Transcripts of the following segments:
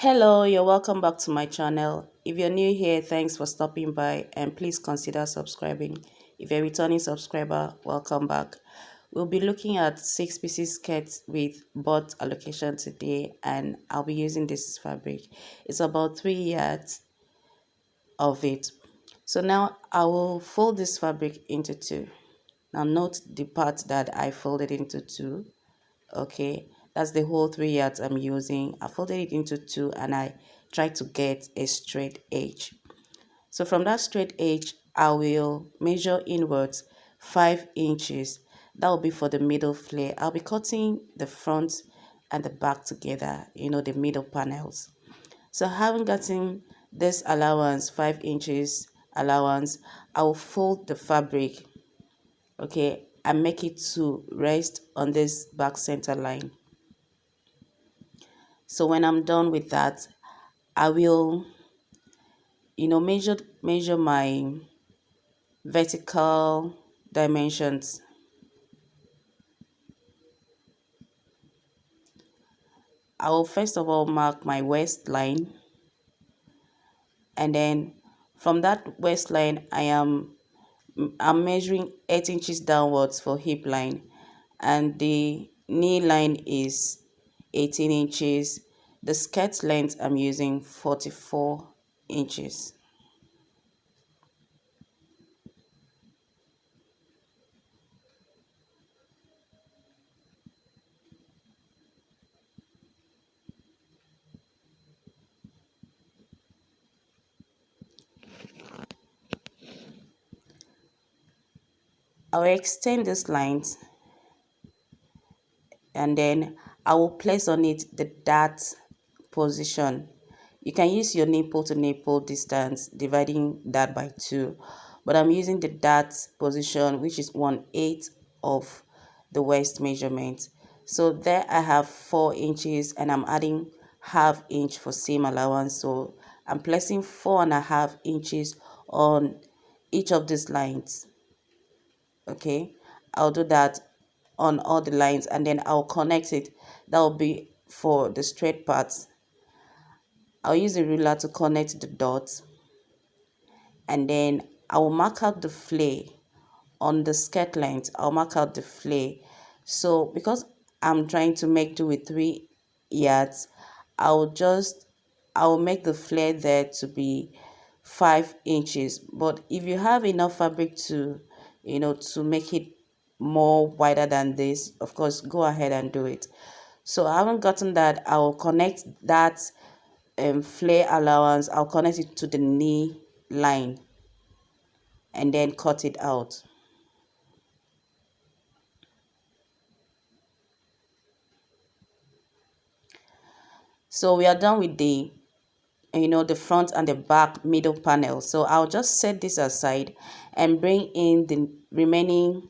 Hello, you're welcome back to my channel. If you're new here, thanks for stopping by and please consider subscribing. If you're a returning subscriber, welcome back. We'll be looking at 6 pieces skirts with bought allocation today, and I'll be using this fabric. It's about 3 yards of it. So now I will fold this fabric into two. Now note the part that I folded into two. Okay, that's the whole 3 yards I'm using. I folded it into two and I try to get a straight edge. So from that straight edge, I will measure inwards 5 inches. That will be for the middle flare. I'll be cutting the front and the back together, the middle panels. So having gotten this allowance, 5 inches allowance, I will fold the fabric, okay, and make it to rest on this back center line. So when I'm done with that, I will, measure my vertical dimensions. I will first of all mark my waistline, and then from that waistline, I'm measuring 8 inches downwards for hip line, and the knee line is 18 inches. The skirt length I'm using 44 inches. I will extend these lines, and then I will place on it the dart position. You can use your nipple to nipple distance, dividing that by 2, but I'm using the dart position, which is 1/8 of the waist measurement. So there I have 4 inches, and I'm adding ½ inch for seam allowance. So I'm placing 4.5 inches on each of these lines. Okay, I'll do that on all the lines, and then I'll connect it. That will be for the straight parts. I'll use a ruler to connect the dots, and then I will mark out the flare on the skirt length. I'll mark out the flare. So because I'm trying to make do with 3 yards, I'll make the flare there to be 5 inches. But if you have enough fabric to make it more wider than this, of course go ahead and do it. So I haven't gotten that. I will connect that flare allowance. I'll connect it to the knee line and then cut it out. So we are done with the front and the back middle panel. So I'll just set this aside and bring in the remaining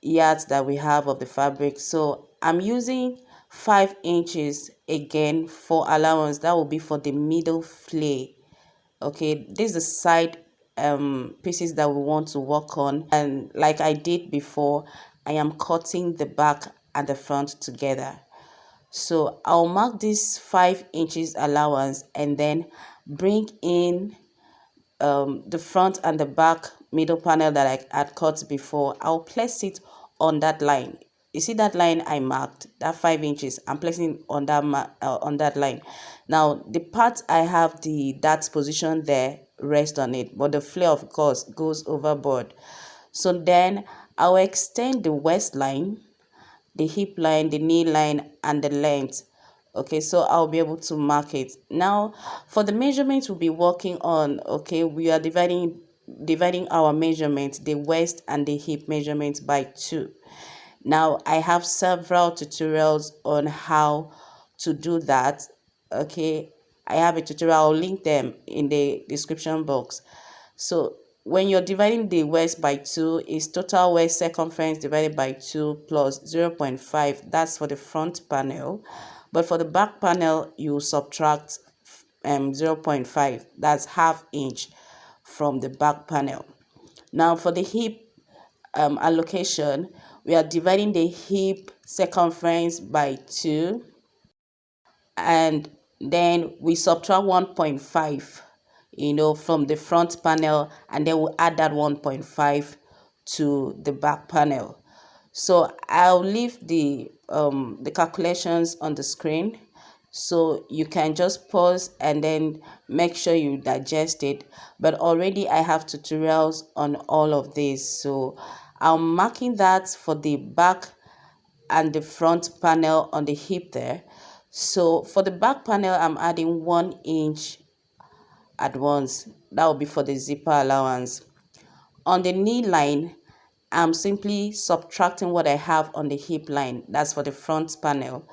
yards that we have of the fabric. So I'm using 5 inches again for allowance. That will be for the middle flare. Okay, this is the side pieces that we want to work on, and like I did before, I am cutting the back and the front together. So I'll mark this 5 inches allowance and then bring in the front and the back middle panel that I had cut before. I'll place it on that line. You see that line I marked, that 5 inches, I'm placing on that line. Now the part I have the dart position there rest on it, but the flare of course goes overboard. So then I'll extend the waistline, the hip line, the knee line, and the length. Okay, so I'll be able to mark it. Now for the measurements we'll be working on, okay, we are dividing our measurements, the waist and the hip measurements, by 2. Now I have several tutorials on how to do that. Okay, I have a tutorial. I'll link them in the description box. So when you're dividing the waist by 2, is total waist circumference divided by 2 plus 0.5. That's for the front panel. But for the back panel, you subtract 0.5. That's ½ inch from the back panel. Now for the hip allocation, we are dividing the hip circumference by 2, and then we subtract 1.5, from the front panel, and then we'll add that 1.5 to the back panel. So I'll leave the calculations on the screen, so you can just pause and then make sure you digest it. But already I have tutorials on all of this, so I'm marking that for the back and the front panel on the hip there. So for the back panel, I'm adding 1 inch at once. That will be for the zipper allowance. On the knee line, I'm simply subtracting what I have on the hip line. That's for the front panel.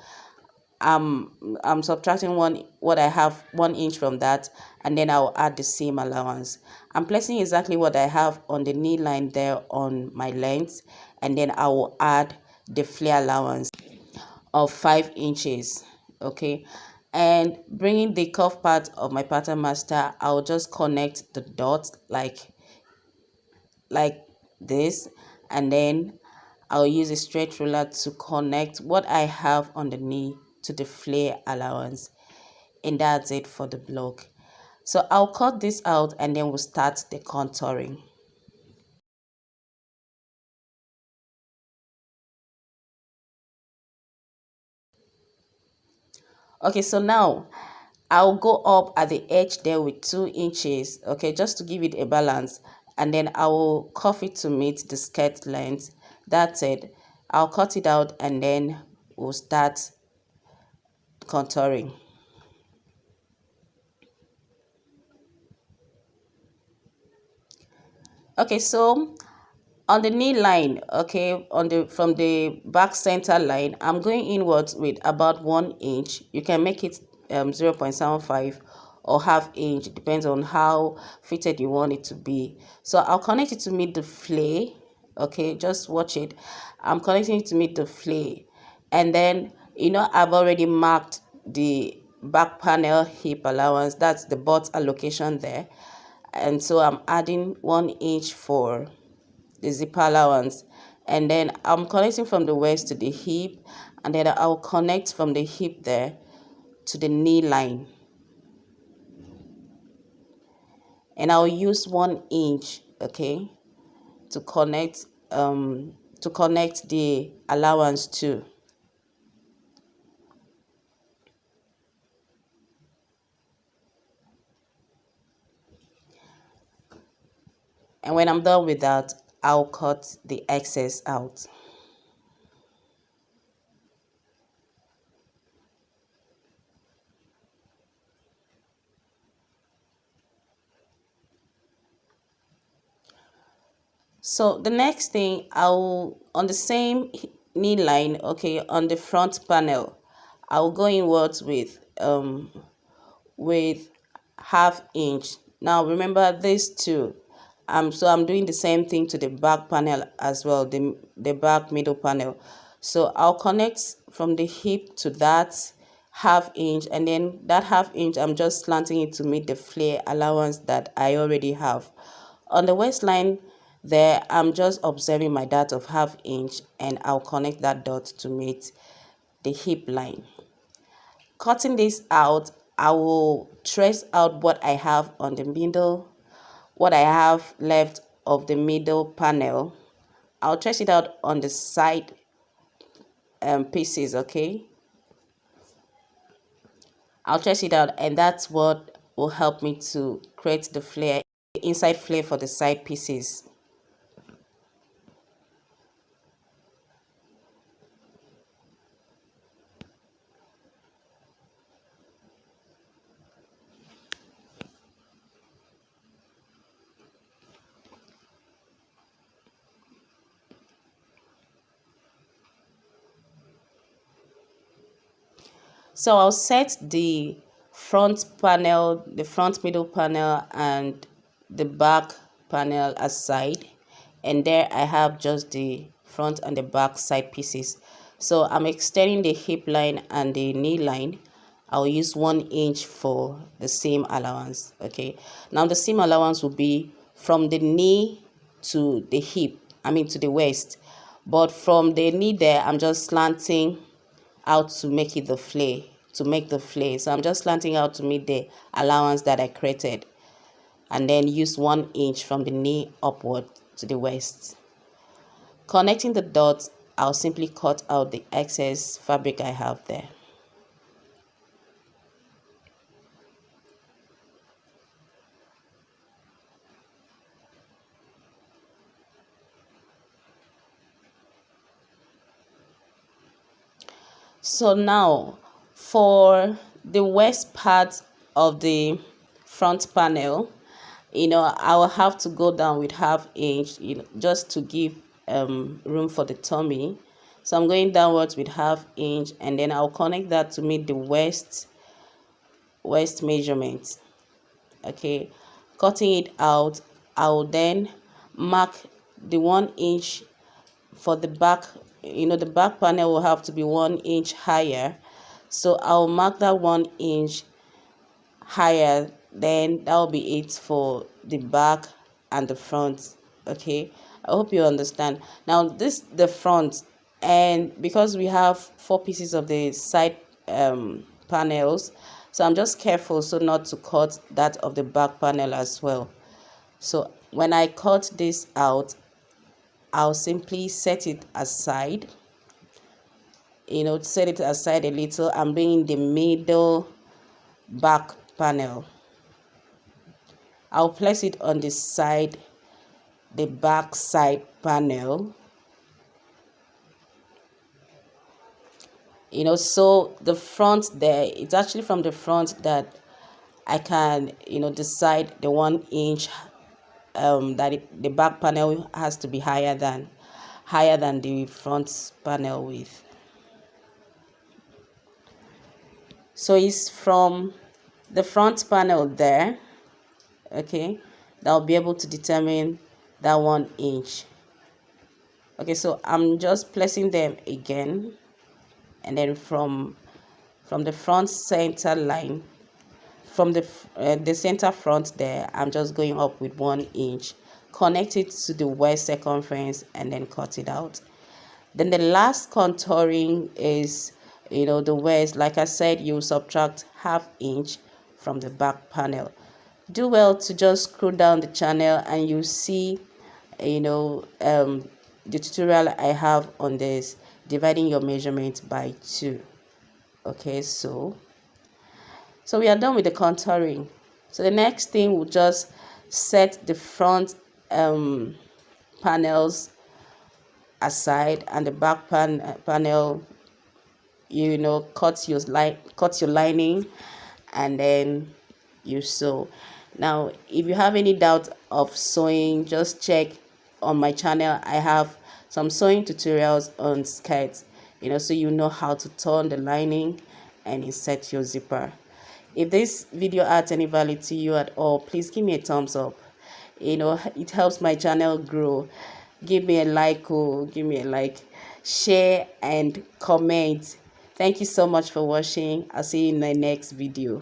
I'm subtracting what I have 1 inch from that, and then I'll add the seam allowance. I'm placing exactly what I have on the knee line there on my length, and then I will add the flare allowance of 5 inches. Okay, and bringing the cuff part of my pattern master, I'll just connect the dots like this, and then I'll use a straight ruler to connect what I have on the knee to the flare allowance, and that's it for the block. So I'll cut this out, and then we'll start the contouring. Okay, so now I'll go up at the edge there with 2 inches, okay, just to give it a balance, and then I will cuff it to meet the skirt length. That's it. I'll cut it out, and then we'll start contouring. Okay, so on the knee line, okay, from the back center line, I'm going inwards with about 1 inch. You can make it 0.75 or half inch, it depends on how fitted you want it to be. So I'll connect it to meet the flare. Okay, just watch it. I'm connecting it to meet the flare, and then I've already marked the back panel hip allowance. That's the butt allocation there, and so I'm adding 1 inch for the zipper allowance, and then I'm connecting from the waist to the hip, and then I'll connect from the hip there to the knee line, and I'll use 1 inch, okay, to connect the allowance too. And when I'm done with that, I'll cut the excess out. So the next thing, I'll on the same knee line, okay, on the front panel, I'll go inwards with half inch. Now remember these two. So I'm doing the same thing to the back panel as well, the back middle panel. So I'll connect from the hip to that half inch, and then that half inch I'm just slanting it to meet the flare allowance that I already have. On the waistline there, I'm just observing my dot of half inch, and I'll connect that dot to meet the hip line. Cutting this out, I will trace out what I have on the middle, what I have left of the middle panel. I'll trace it out on the side pieces, okay? I'll trace it out, and that's what will help me to create the flare, the inside flare for the side pieces. So I'll set the front panel, the front middle panel, and the back panel aside, and there I have just the front and the back side pieces. So I'm extending the hip line and the knee line. I'll use 1 inch for the seam allowance. Okay, now the seam allowance will be from the knee to the hip, to the waist, but from the knee there I'm just slanting out to make it the flare to make the flay. So I'm just slanting out to meet the allowance that I created, and then use 1 inch from the knee upward to the waist. Connecting the dots, I'll simply cut out the excess fabric I have there. So now for the waist part of the front panel, I will have to go down with 1/2 inch, just to give room for the tummy. So I'm going downwards with 1/2 inch, and then I'll connect that to meet the waist measurement. Okay, cutting it out, I'll then mark the 1 inch for the back. The back panel will have to be 1 inch higher, so I'll mark that 1 inch higher. Then that will be it for the back and the front. Okay, I hope you understand. Now this the front, and because we have 4 pieces of the side panels, so I'm just careful so not to cut that of the back panel as well. So when I cut this out, I'll simply set it aside, set it aside a little, and bring in the middle back panel. I'll place it on the side, the back side panel. So the front there, it's actually from the front that I can, decide the 1 inch that the back panel has to be higher than the front panel width. So it's from the front panel there, okay, that I'll be able to determine that 1 inch. Okay, so I'm just placing them again, and then from the front center line, from the center front there, I'm just going up with 1 inch, connect it to the waist circumference, and then cut it out. Then the last contouring is, the waist. Like I said, you subtract 1/2 inch from the back panel. Do well to just scroll down the channel, and you see, the tutorial I have on this, dividing your measurement by 2. Okay, so we are done with the contouring. So the next thing, we'll just set the front panels aside, and the back panel, cut your lining, and then you sew. Now if you have any doubt of sewing, just check on my channel. I have some sewing tutorials on skirts, so you know how to turn the lining and insert your zipper. If this video adds any value to you at all, please give me a thumbs up. It helps my channel grow. Give me a like, share and comment. Thank you so much for watching. I'll see you in the next video.